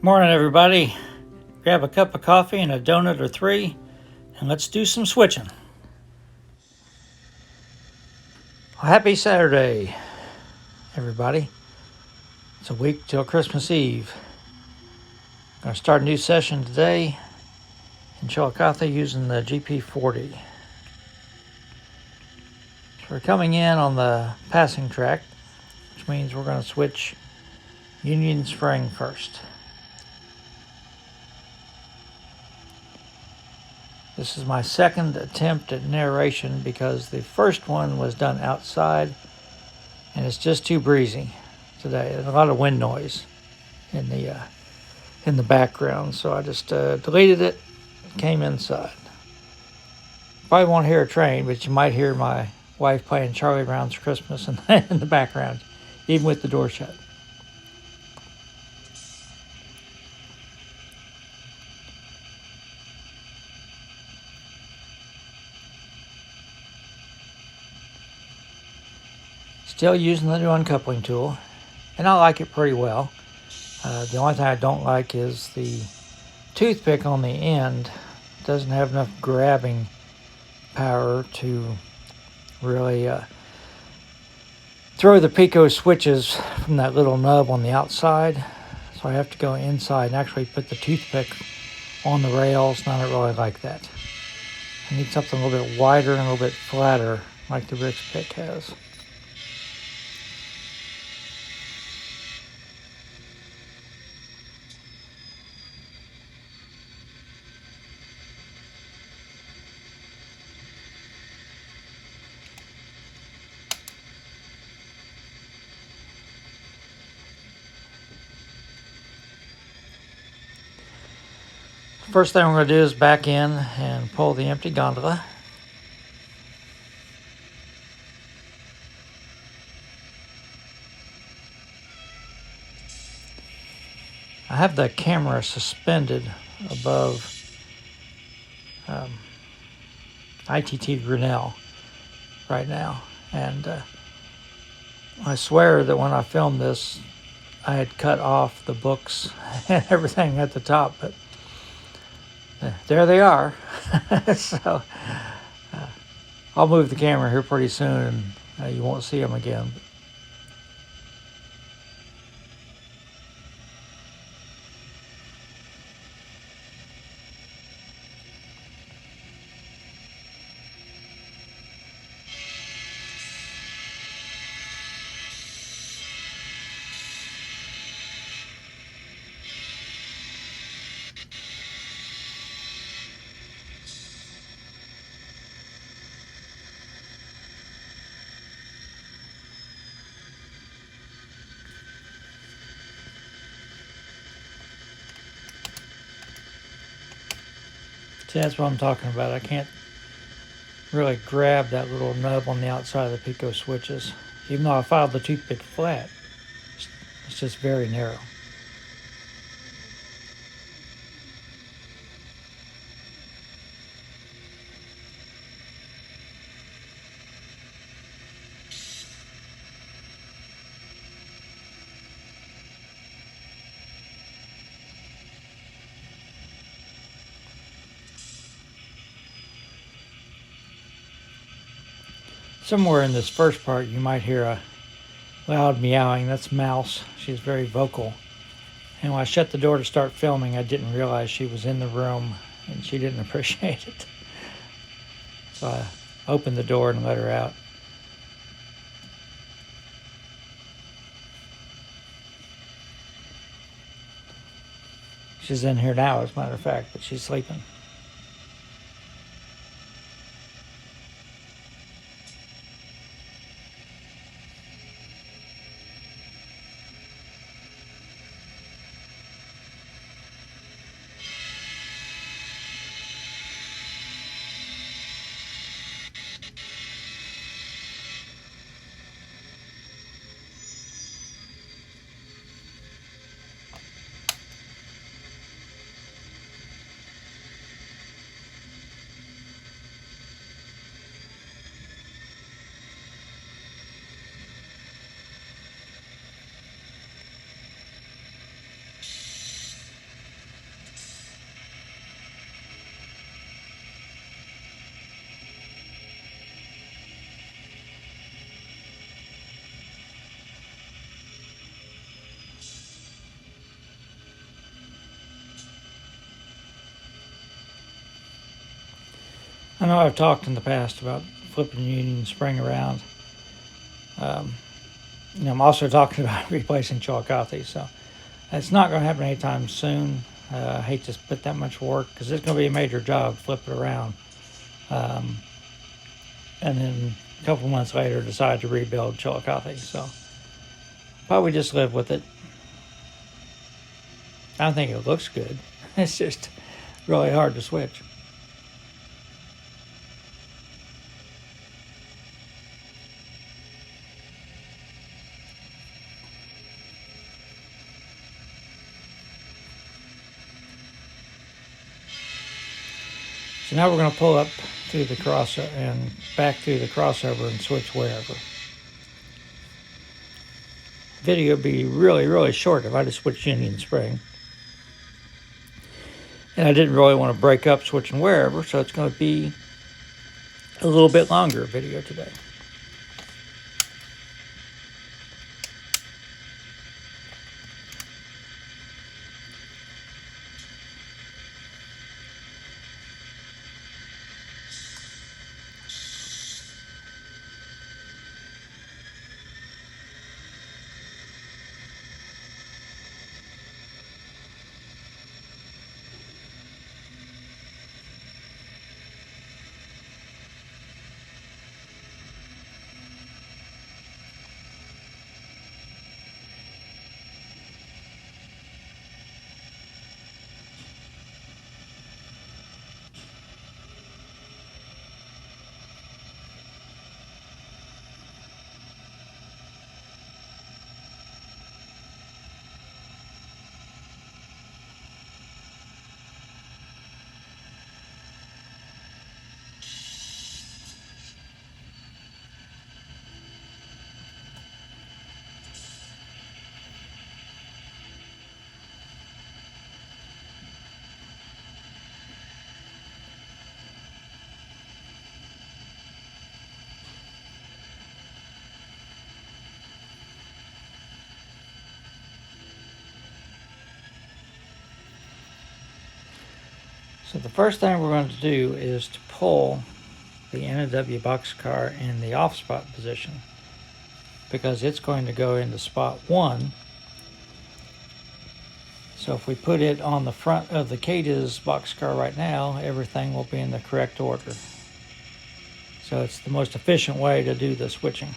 Morning, everybody. Grab a cup of coffee and a donut or three, and let's do some switching. Well, happy Saturday, everybody. It's a week till Christmas Eve. Going to start a new session today in Chillicothe using the GP40. So we're coming in on the passing track, which means we're going to switch Union Spring first. This is my second attempt at narration because the first one was done outside and it's just too breezy today. There's a lot of wind noise in the background, so I just deleted it, came inside. Probably won't hear a train, but you might hear my wife playing Charlie Brown's Christmas in the background, even with the door shut. Still using the new uncoupling tool, and I like it pretty well. The only thing I don't like is the toothpick on the end doesn't have enough grabbing power to really throw the Pico switches from that little nub on the outside. So I have to go inside and actually put the toothpick on the rails, and I don't really like that. I need something a little bit wider and a little bit flatter like the Rick's pick has. First thing we're going to do is back in and pull the empty gondola. I have the camera suspended above ITT Grinnell right now, and I swear that when I filmed this I had cut off the books and everything at the top, but there they are. So I'll move the camera here pretty soon and you won't see them again. See, that's what I'm talking about. I can't really grab that little nub on the outside of the Pico switches. Even though I filed the toothpick flat, it's just very narrow. Somewhere in this first part you might hear a loud meowing. That's Mouse. She's very vocal. And when I shut the door to start filming, I didn't realize she was in the room and she didn't appreciate it. So I opened the door and let her out. She's in here now, as a matter of fact, but she's sleeping. I know I've talked in the past about flipping the Union Spring around. I'm also talking about replacing Chillicothe, so it's not going to happen anytime soon. I hate to put that much work because it's going to be a major job to flip it around. And then a couple months later decide to rebuild Chillicothe, so probably just live with it. I don't think it looks good. It's just really hard to switch. So now we're going to pull up through the crossover and back through the crossover and switch Wearever. Video would be really, really short if I just switched Union Spring. And I didn't really want to break up switching Wearever, so it's going to be a little bit longer video today. So the first thing we're going to do is to pull the NW boxcar in the off spot position because it's going to go into spot 1. So if we put it on the front of the Cage's boxcar right now, everything will be in the correct order. So it's the most efficient way to do the switching.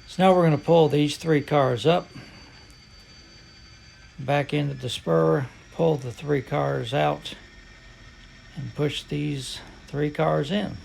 So now we're going to pull these 3 cars up back into the spur, pull the 3 cars out, and push these 3 cars in.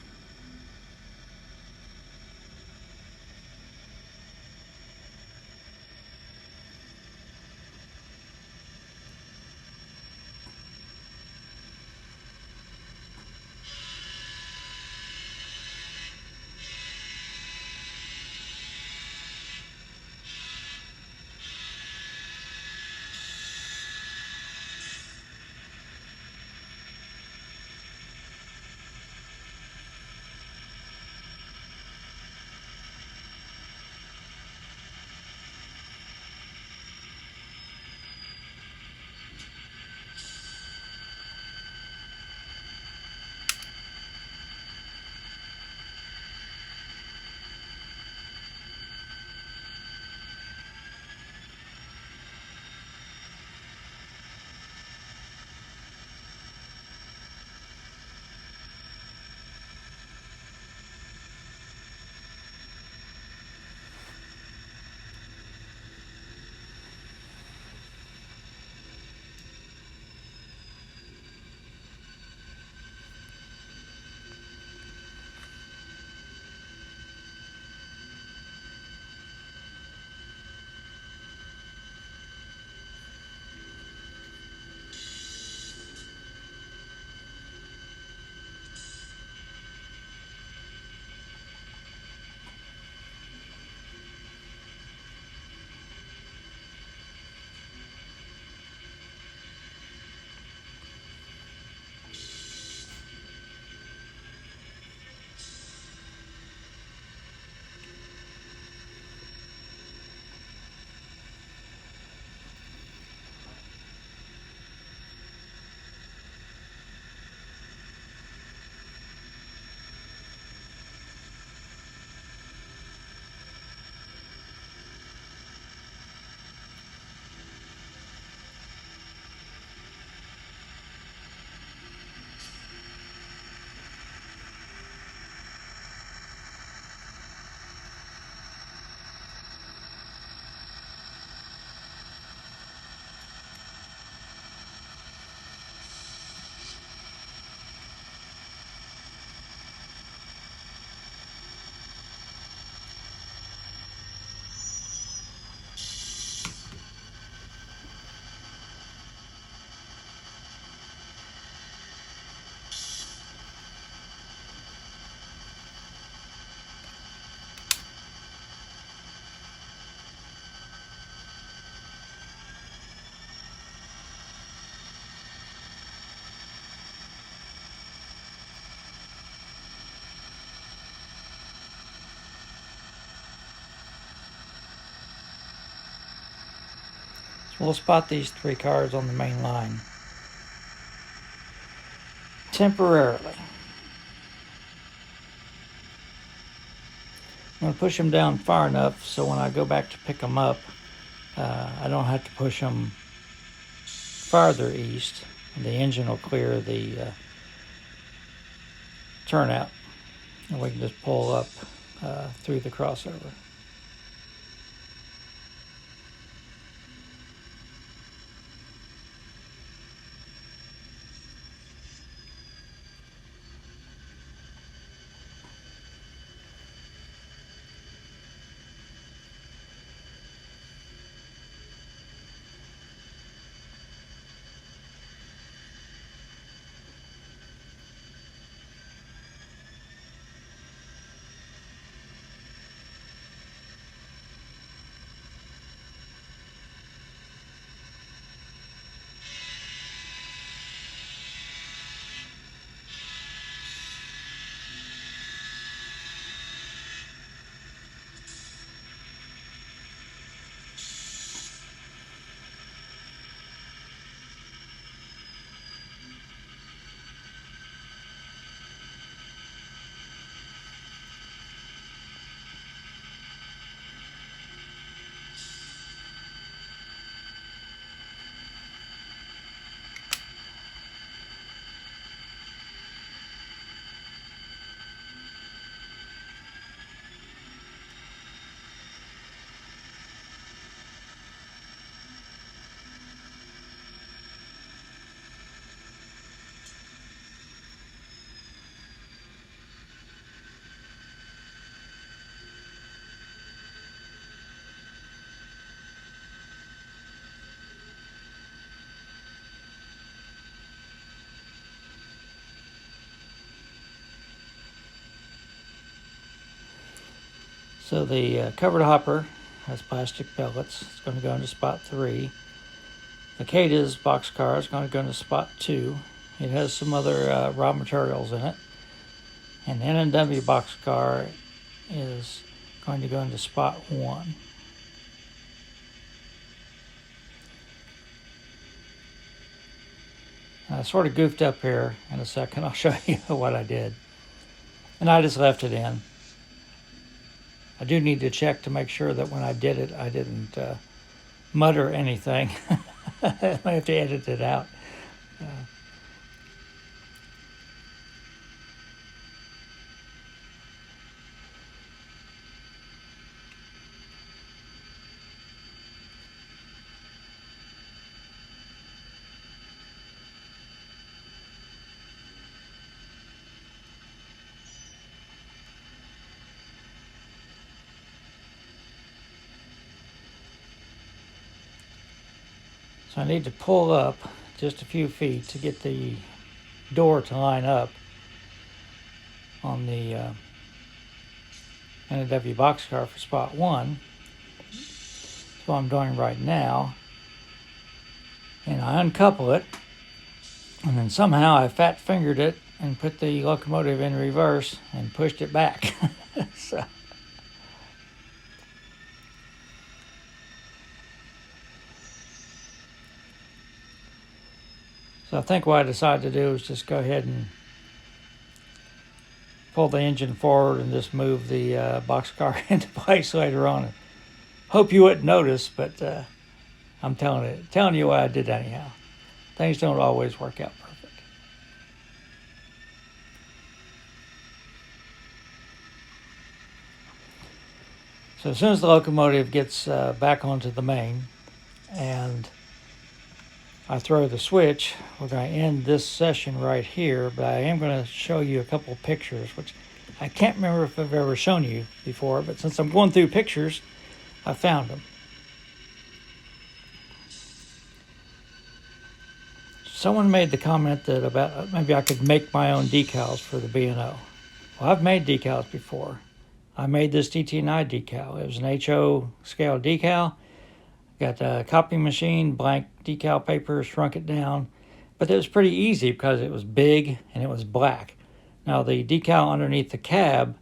We'll spot these 3 cars on the main line temporarily. I'm going to push them down far enough so when I go back to pick them up, I don't have to push them farther east. The engine will clear the turnout, and we can just pull up through the crossover. So the covered hopper has plastic pellets. It's going to go into spot 3. The Cadiz boxcar is going to go into spot 2. It has some other raw materials in it. And the N&W boxcar is going to go into spot 1. I sort of goofed up here. In a second I'll show you what I did. And I just left it in. I do need to check to make sure that when I did it, I didn't mutter anything. I might have to edit it out. So I need to pull up just a few feet to get the door to line up on the N&W boxcar for spot 1. That's what I'm doing right now. And I uncouple it, and then somehow I fat fingered it and put the locomotive in reverse and pushed it back. So I think what I decided to do is just go ahead and pull the engine forward and just move the boxcar into place later on. Hope you wouldn't notice, but I'm telling you what I did anyhow. Things don't always work out perfect. So as soon as the locomotive gets back onto the main and I throw the switch, we're going to end this session right here, but I am going to show you a couple of pictures, which I can't remember if I've ever shown you before, but since I'm going through pictures, I found them. Someone made the comment that about maybe I could make my own decals for the B&O. Well, I've made decals before. I made this DT9 decal. It was an HO scale decal. Got a copying machine, blank decal paper, shrunk it down. But it was pretty easy because it was big and it was black. Now the decal underneath the cab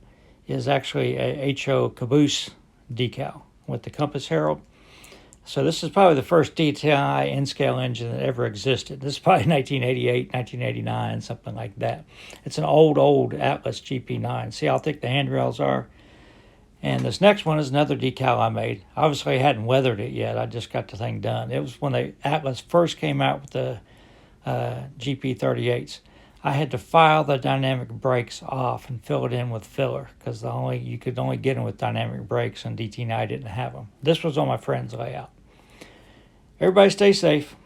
is actually a HO caboose decal with the compass herald. So this is probably the first DTI N-scale engine that ever existed. This is probably 1988, 1989, something like that. It's an old Atlas GP9. See how thick the handrails are? And this next one is another decal I made. Obviously, I hadn't weathered it yet. I just got the thing done. It was when the Atlas first came out with the GP38s. I had to file the dynamic brakes off and fill it in with filler because you could only get them with dynamic brakes, and DT9 didn't have them. This was on my friend's layout. Everybody stay safe.